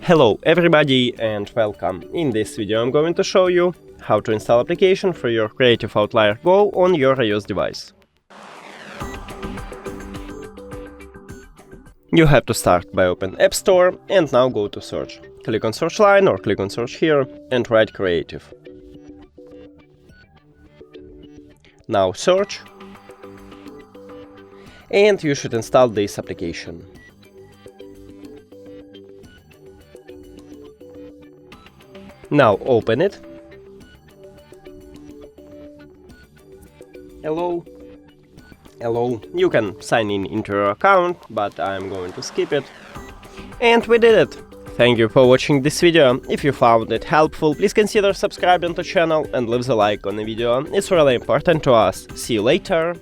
Hello everybody and welcome. In this video I'm going to show you how to install application for your Creative Outlier Go on your iOS device. You have to start by open App Store and now go to search. Click on search line or click on search here and write Creative. Now search and you should install this application. Now open it. Hello. You can sign in into your account, but I'm going to skip it. And we did it. Thank you for watching this video. If you found it helpful, please consider subscribing to the channel and leave a like on the video. It's really important to us. See you later.